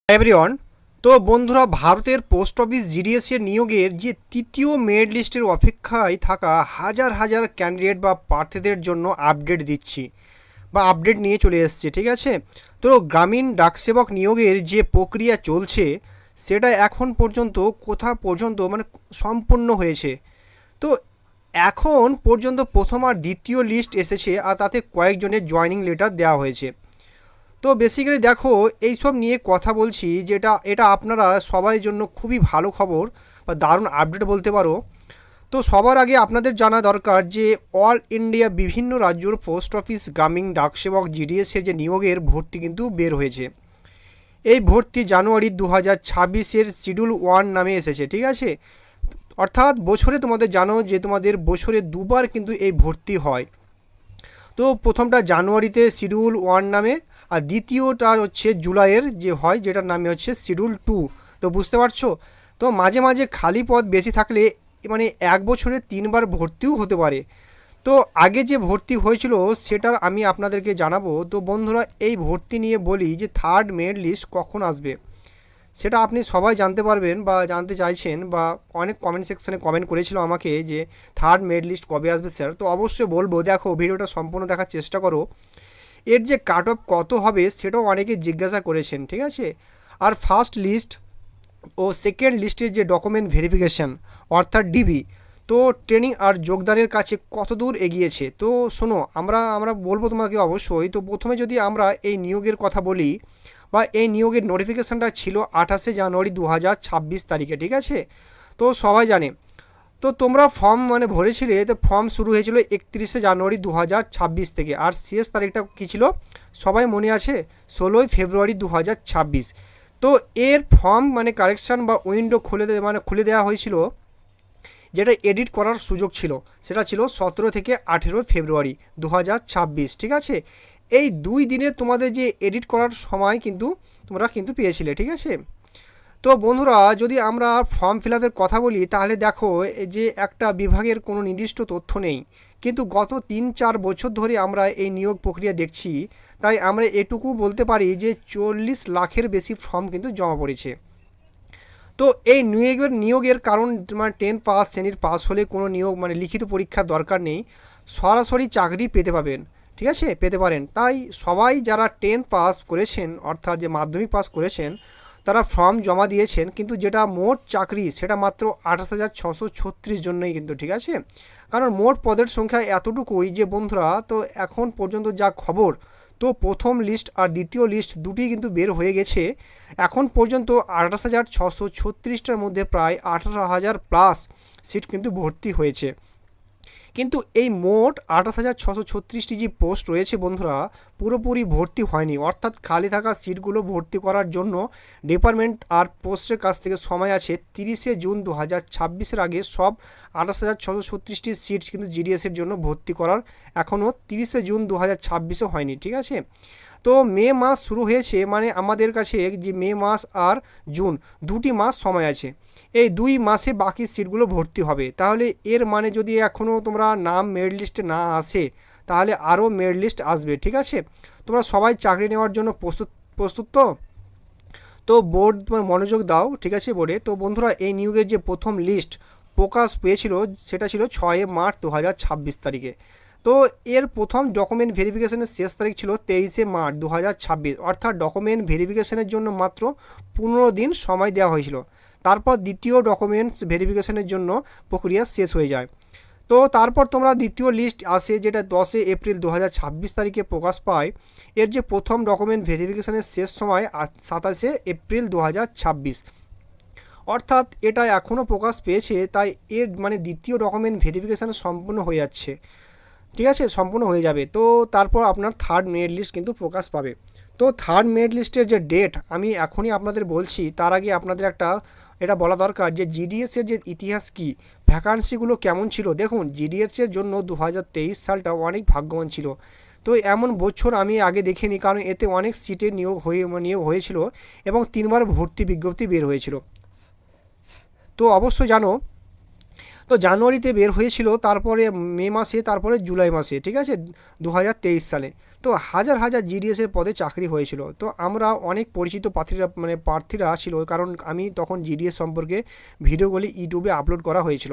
Everyone, তো বন্ধুরা, ভারতের পোস্ট অফিস জিডিএস এর নিয়োগের যে তৃতীয় মেরিট লিস্টের অপেক্ষায় থাকা হাজার হাজার ক্যান্ডিডেট বা প্রার্থীদের জন্য আপডেট দিচ্ছি বা আপডেট নিয়ে চলে এসছে। ঠিক আছে, তো গ্রামীণ ডাকসেবক নিয়োগের যে প্রক্রিয়া চলছে সেটা এখন পর্যন্ত কোথা পর্যন্ত মানে সম্পূর্ণ হয়েছে। তো এখন পর্যন্ত প্রথম আর দ্বিতীয় লিস্ট এসেছে, আর তাতে কয়েকজনের জয়েনিং লেটার দেওয়া হয়েছে। তো বেসিক্যালি দেখো, এইসব নিয়ে কথা বলছি যেটা এটা আপনারা সবাই জন্য খুবই ভালো খবর বা দারুণ আপডেট বলতে পারো। তো সবার আগে আপনাদের জানা দরকার যে অল ইন্ডিয়া বিভিন্ন রাজ্যর পোস্ট অফিস গ্রামীণ ডাকসেবক জিডিএসের যে নিয়োগের ভর্তি কিন্তু বের হয়েছে। এই ভর্তি জানুয়ারি 2026-এর শিডিউল 1 নামে এসেছে। ঠিক আছে, অর্থাৎ বছরে তোমাদের জানো যে তোমাদের বছরে দুবার কিন্তু এই ভর্তি হয়। তো প্রথমটা জানুয়ারিতে শিডিউল 1 নামে, আর দ্বিতীয়টা হচ্ছে জুলাইয়ের যে হয় যেটার নামে হচ্ছে শিডিউল 2। তো বুঝতে পারছো, তো মাঝে মাঝে খালি পদ বেশি থাকলে মানে এক বছরে 3বার ভর্তিও হতে পারে। তো আগে যে ভর্তি হয়েছিল সেটার আমি আপনাদেরকে জানাবো। তো বন্ধুরা, এই ভর্তি নিয়ে বলি যে থার্ড মেরিট লিস্ট কখন আসবে সেটা আপনি সবাই জানতে পারবেন বা জানতে চাইছেন, বা অনেক কমেন্ট সেকশানে কমেন্ট করেছিল আমাকে যে থার্ড মেরিট লিস্ট কবে আসবে স্যার। তো অবশ্যই বলবো, দেখো ভিডিওটা সম্পূর্ণ দেখার চেষ্টা করো। এর যে কাট অফ কত হবে সেটাও অনেকে জিজ্ঞাসা করেছেন। ঠিক আছে, আর ফার্স্ট লিস্ট ও সেকেন্ড লিস্টের যে ডকুমেন্ট ভেরিফিকেশান অর্থাৎ ডিবি, তো ট্রেনিং আর যোগদানের কাছে কত দূর এগিয়েছে। তো শোনো, আমরা বলবো তোমাকে অবশ্যই। তো প্রথমে যদি আমরা এই নিয়োগের কথা বলি, বা এই নিয়োগের নোটিফিকেশানটা ছিল 28শে জানুয়ারি 2026 তারিখে। ঠিক আছে, তো সবাই জানে। তো তোমরা ফর্ম ভরেছিলে, তো ফর্ম শুরু হয়েছিল 31শে জানুয়ারি 2026 থেকে, আর শেষ তারিখটা কী ছিল সবাই মনে আছে, 16ই ফেব্রুয়ারি 2026। তো এর ফর্ম কারেকশান বা উইন্ডো খুলে দেওয়া হয়েছিল, যেটা এডিট করার সুযোগ ছিল সেটা ছিল 17 থেকে 18 ফেব্রুয়ারি 2026। ঠিক আছে, এই 2 দিনে তোমাদের যে এডিট করার সময় কিন্তু তোমরা কিন্তু পেয়েছিলে। ঠিক আছে, তো বন্ধুরা, যদি আমরা ফর্ম ফিল আপের কথা বলি তাহলে দেখো যে একটা বিভাগের কোনো নির্দিষ্ট তথ্য নেই, কিন্তু গত 3-4 বছর ধরে আমরা এই নিয়োগ প্রক্রিয়া দেখছি। তাই আমরা এটুকু বলতে পারি যে 40 লাখের বেশি ফর্ম কিন্তু জমা পড়েছে। তো এই নিয়োগের কারণ 10 পাস শ্রেণীর পাস হলে কোনো নিয়োগ লিখিত পরীক্ষার দরকার নেই, সরাসরি চাকরি পেতে পাবেন। ঠিক আছে, পেতে পারেন। তাই সবাই যারা 10 পাস করেছেন অর্থাৎ যে মাধ্যমিক পাস করেছেন তারা ফর্ম জমা দিয়েছেন, কিন্তু যেটা মোট চাকরি সেটা মাত্র 28,636 জন্যই কিন্তু। ঠিক আছে, কারণ মোট পদের সংখ্যা এতটুকুই যে বন্ধুরা। তো এখন পর্যন্ত যা খবর, তো প্রথম লিস্ট আর দ্বিতীয় লিস্ট দুটি কিন্তু বের হয়ে গেছে। এখন পর্যন্ত 28,636টার মধ্যে প্রায় 18,000 প্লাস সিট কিন্তু ভর্তি হয়েছে। কিন্তু এই মোট 28,636টি যে পোস্ট রয়েছে বন্ধুরা, পুরোপুরি ভর্তি হয়নি, অর্থাৎ খালি থাকা সিটগুলো ভর্তি করার জন্য ডিপার্টমেন্ট আর পোস্টের কাছ থেকে সময় আছে 30শে জুন 2026-এর আগে সব 28,636টি সিট কিন্তু জিডিএসের জন্য ভর্তি করার এখনও 30শে জুন 2026-এ হয়নি। ঠিক আছে, তো মে মাস শুরু হয়েছে, আমাদের কাছে যে মে মাস আর জুন দুটি মাস সময় আছে। এই 2 মাসে বাকি সিটগুলো ভর্তি হবে। তাহলে এর যদি এখনও তোমরা নাম মেরিট লিস্টে না আসে তাহলে আরও মেরিট লিস্ট আসবে। ঠিক আছে, তোমরা সবাই চাকরি নেওয়ার জন্য প্রস্তুত তো? তো বোর্ড তোমার মনোযোগ দাও। ঠিক আছে বোর্ডে। তো বন্ধুরা, এই নিয়োগের যে প্রথম লিস্ট প্রকাশ পেয়েছিল সেটা ছিল 6 মার্চ 2026 তারিখে। তো এর প্রথম ডকুমেন্ট ভেরিফিকেশনের শেষ তারিখ ছিল 23 মার্চ 2026, অর্থাৎ ডকুমেন্ট ভেরিফিকেশনের জন্য মাত্র 15 দিন সময় দেওয়া হয়েছিল। তারপর দ্বিতীয় ডকুমেন্টস ভেরিফিকেশনের জন্য প্রক্রিয়া শেষ হয়ে যায়। তো তারপর তোমরা দ্বিতীয় লিস্ট আসে, যেটা 10 এপ্রিল 2026 তারিখে প্রকাশ পায়। এর যে প্রথম ডকুমেন্ট ভেরিফিকেশনের শেষ সময় 27 এপ্রিল 2026, অর্থাৎ এটা এখনও প্রকাশ পেয়েছে। তাই এর দ্বিতীয় ডকুমেন্ট ভেরিফিকেশান সম্পূর্ণ হয়ে যাচ্ছে। ঠিক আছে, সম্পূর্ণ হয়ে যাবে। তো তারপর আপনার থার্ড মেরিট লিস্ট কিন্তু প্রকাশ পাবে। তো থার্ড মেরিট লিস্টের যে ডেট আমি এখনই আপনাদের বলছি, তার আগে আপনাদের এটা বলা দরকার যে জিডিএসের যে ইতিহাস কি, ভ্যাকান্সিগুলো কেমন ছিল। দেখুন, জিডিএসের জন্য 2023 সালটা অনেক ভাগ্যবান ছিল। তো এমন বছর আমি আগে দেখিনি, কারণ এতে অনেক সিটের নিয়োগ হয়েছিল এবং 3বার ভর্তি বিজ্ঞপ্তি বের হয়েছিল। তো অবশ্যই জানো, তো জানুয়ারিতে বের হয়েছিল, তারপরে মে মাসে, তারপরে জুলাই মাসে। ঠিক আছে, 2023 সালে। তো হাজার হাজার জিডিএসের পদে চাকরি হয়েছিল। তো আমরা অনেক পরিচিত প্রার্থীরা ছিল, কারণ আমি তখন জিডিএস সম্পর্কে ভিডিওগুলি ইউটিউবে আপলোড করা হয়েছিল।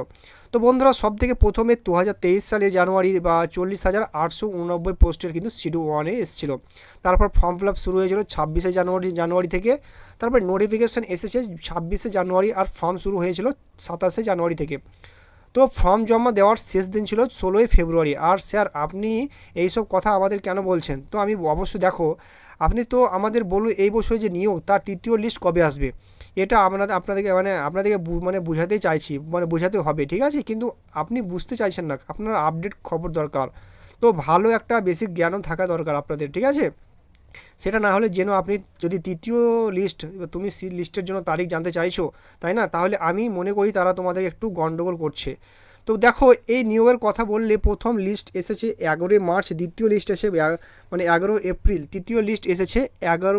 তো বন্ধুরা, সবথেকে প্রথমে 2023 সালের জানুয়ারি বা 40,889 পোস্টের কিন্তু শিডিউল 1-এ এসেছিল। তারপর ফর্ম ফিল আপ শুরু হয়েছিল 26শে জানুয়ারি থেকে। তারপর নোটিফিকেশান এসেছে 26শে জানুয়ারি, আর ফর্ম শুরু হয়েছিল 27শে জানুয়ারি থেকে। তো ফর্ম জমা দেওয়ার শেষ দিন ছিল 16ই ফেব্রুয়ারি। আর স্যার, আপনি এইসব কথা আমাদের কেন বলছেন? তো আমি অবশ্যই, দেখো, আপনি তো আমাদের বলুন এই বছর যে নিয়োগ, তার তৃতীয় লিস্ট কবে আসবে, এটা আপনাদেরকে বোঝাতে চাইছি, বোঝাতে হবে, ঠিক আছে? কিন্তু আপনি বুঝতে চাইছেন না, আপনার আপডেট খবর দরকার। তো ভালো একটা বেসিক জ্ঞানও থাকা দরকার আপনাদের, ঠিক আছে? সেটা না হলে যেন আপনি যদি তৃতীয় লিস্ট, তুমি লিস্টের জন্য তারিখ জানতে চাইছো, তাই না? তাহলে আমি মনে করি তারা তোমাদের একটু গন্ডগোল করছে। তো দেখো, এই নিয়োগের কথা বললে প্রথম লিস্ট এসেছে 11 মার্চ, দ্বিতীয় লিস্ট এসে 11 এপ্রিল, তৃতীয় লিস্ট এসেছে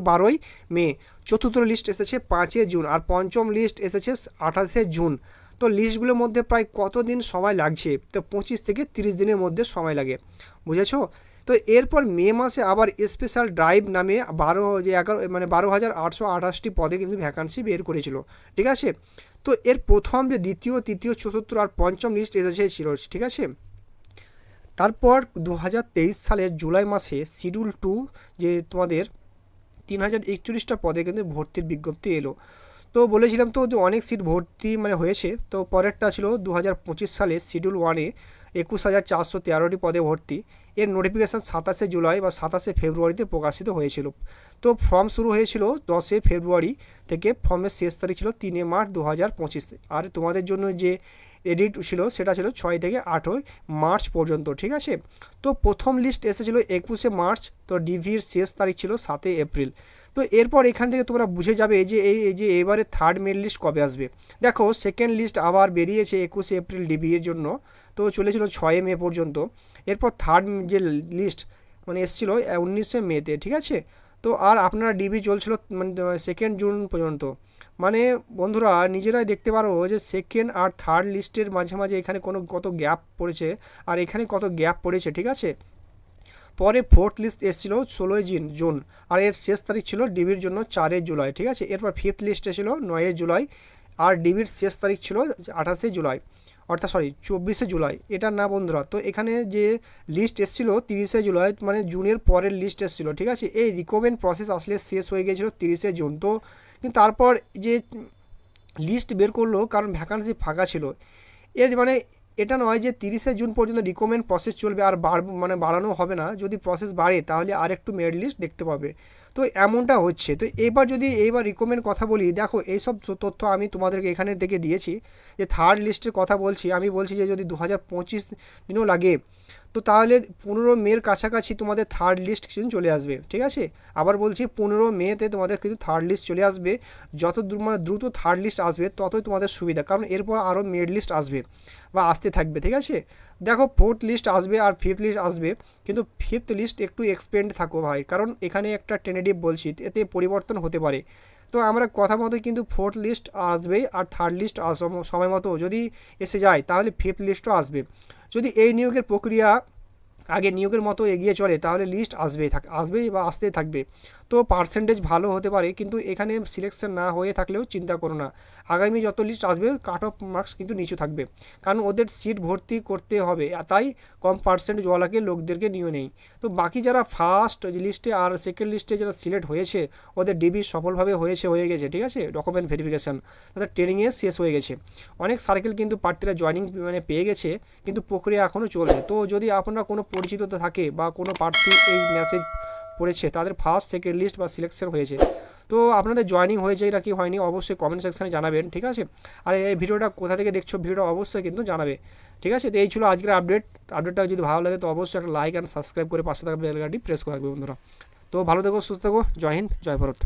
12ই মে, চতুর্থ লিস্ট এসেছে 5 জুন, আর পঞ্চম লিস্ট এসেছে 28 জুন। তো লিস্টগুলোর মধ্যে প্রায় কতদিন সময় লাগছে? তো 25 থেকে 30 দিনের মধ্যে সময় লাগে, বুঝেছো? তো এরপর মে মাসে আবার স্পেশাল ড্রাইভ নামে 12,828টি পদে কিন্তু ভ্যাকান্সি বের করেছিল, ঠিক আছে? তো এর প্রথম যে দ্বিতীয়, তৃতীয়, চতুর্থ আর পঞ্চম লিস্ট এসেছিল, ঠিক আছে? তারপর 2023 সালের জুলাই মাসে শিডিউল 2, যে তোমাদের 3041টা পদে কিন্তু ভর্তির বিজ্ঞপ্তি এলো। তো বলেছিলাম তো যে অনেক সিট ভর্তি হয়েছে। তো পরেরটা ছিল 2025 সালে শিডিউল 1-এ 21,413টি পদে ভর্তি। এর নোটিফিকেশান 27শে জুলাই বা 27শে ফেব্রুয়ারিতে প্রকাশিত হয়েছিল। তো ফর্ম শুরু হয়েছিল 10শে ফেব্রুয়ারি থেকে, ফর্মের শেষ তারিখ ছিল 3 মার্চ 2025। আর তোমাদের জন্য যে এডিট ছিল সেটা ছিল 6 থেকে 8 মার্চ পর্যন্ত, ঠিক আছে? তো প্রথম লিস্ট এসেছিল 21শে মার্চ, তো ডিভির শেষ তারিখ ছিল 7 এপ্রিল। তো এরপর এখান থেকে তোমরা বুঝে যাবে যে এই যে এবারে থার্ড মেরিট লিস্ট কবে আসবে। দেখো, সেকেন্ড লিস্ট আবার বেরিয়েছে 21শে এপ্রিল ডিবির জন্য, তো চলেছিল 6 মে পর্যন্ত। এরপর থার্ড যে লিস্ট এসেছিলো 19শে মেতে, ঠিক আছে? তো আর আপনারা ডিবি চলছিল 2 জুন পর্যন্ত। বন্ধুরা, নিজেরাই দেখতে পারো যে সেকেন্ড আর থার্ড লিস্টের মাঝে মাঝে এখানে কত গ্যাপ পড়েছে, আর এখানে কত গ্যাপ পড়েছে, ঠিক আছে? পরে ফোর্থ লিস্ট এসেছিল 16 জুন, আর এর শেষ তারিখ ছিল ডিবির জন্য 4 জুলাই, ঠিক আছে? এরপর ফিফথ লিস্ট এসেছিল 9 জুলাই, আর ডিবির শেষ তারিখ ছিল 28 জুলাই, অর্থাৎ 24 জুলাই। এটা না বন্ধুরা, তো এখানে যে লিস্ট এসেছিল 30 জুলাই, জুনের পরের লিস্ট এসেছিল, ঠিক আছে? এই রিকমেন্ড প্রসেস আসলে শেষ হয়ে গিয়েছিল 30 জুন। তো কিন্তু তারপর যে লিস্ট বের করলো, কারণ ভ্যাকান্সি ফাঁকা ছিল। এর এটা নয় যে 30 জুন পর্যন্ত রিকমেন্ড প্রসেস চলবে, আর বাড়ানো হবে না। যদি প্রসেস বাড়ে তাহলে আর একটু মেরিট লিস্ট দেখতে পাবে। তো এমনটা হচ্ছে। তো এইবার রিকমেন্ড কথা বলি, দেখো এইসব তথ্য আমি তোমাদেরকে এখানে থেকে দিয়েছি। যে থার্ড লিস্টের কথা বলছি, আমি বলছি যে যদি 2025 দিনও লাগে, তো তাহলে 15 মের কাছাকাছি তোমাদের থার্ড লিস্ট কিন্তু চলে আসবে, ঠিক আছে? আবার বলছি 15 মেতে তোমাদের কিন্তু থার্ড লিস্ট চলে আসবে। যত দ্রুত থার্ড লিস্ট আসবে ততই তোমাদের সুবিধা, কারণ এরপর আরও মেরিট লিস্ট আসবে বা আসতে থাকবে, ঠিক আছে? দেখো, ফোর্থ লিস্ট আসবে আর ফিফথ লিস্ট আসবে, কিন্তু ফিফথ লিস্ট একটু এক্সপেন্ড থাকো ভাই, কারণ এখানে একটা টেন্টেটিভ বলছি, এতে পরিবর্তন হতে পারে। তো আমরা কথা মতো কিন্তু ফোর্থ লিস্ট আসবেই, আর থার্ড লিস্ট সময় মতো যদি এসে যায় তাহলে ফিফথ লিস্টও আসবে। যদি এই নিয়োগের প্রক্রিয়া আগে নিয়োগের মতো এগিয়ে চলে তাহলে লিস্ট আসবেই বা আসতেই থাকবে। তো পার্সেন্টেজ ভালো হতে পারে, কিন্তু এখানে সিলেকশন না হয়ে থাকলেও চিন্তা করো না, আগামী যত লিস্ট আসবে কাট অফ মার্কস কিন্তু নিচু থাকবে, কারণ ওদের সিট ভর্তি করতে হবে, তাই কম পার্সেন্টেজওয়ালাকে লোকদেরকে নিয়ে নেই। তো বাকি যারা ফার্স্ট লিস্টে আর সেকেন্ড লিস্টে যারা সিলেক্ট হয়েছে, ওদের ডিবি সফলভাবে হয়ে গেছে, ঠিক আছে? ডকুমেন্ট ভেরিফিকেশান, তাদের ট্রেনিংয়ে শেষ হয়ে গেছে। অনেক সার্কেল কিন্তু প্রার্থীরা জয়েনিং পেয়ে গেছে, কিন্তু প্রক্রিয়া এখনও চলছে। তো যদি আপনারা কোনো পরিচিত থাকে বা কোনো প্রার্থী এই মেসেজ পড়েছে, তাদের ফার্স্ট সেকেন্ড লিস্ট বা সিলেকশন হয়েছে, তো আপনাদের জয়েনিং হয়েছে নাকি হয়নি অবশ্যই কমেন্ট সেকশানে জানাবেন, ঠিক আছে? আর এই ভিডিওটা কোথা থেকে দেখছো, ভিডিওটা অবশ্যই কিন্তু জানাবে, ঠিক আছে? তো এই ছিল আজকের আপডেটটা যদি ভালো লাগে তো অবশ্যই একটা লাইক অ্যান্ড সাবস্ক্রাইব করে পাশে থাকা বেল আইকনটি প্রেস করে রাখবে বন্ধুরা। তো ভালো থেকো, সুস্থ থেকো, জয় হিন্দ, জয় ভারত।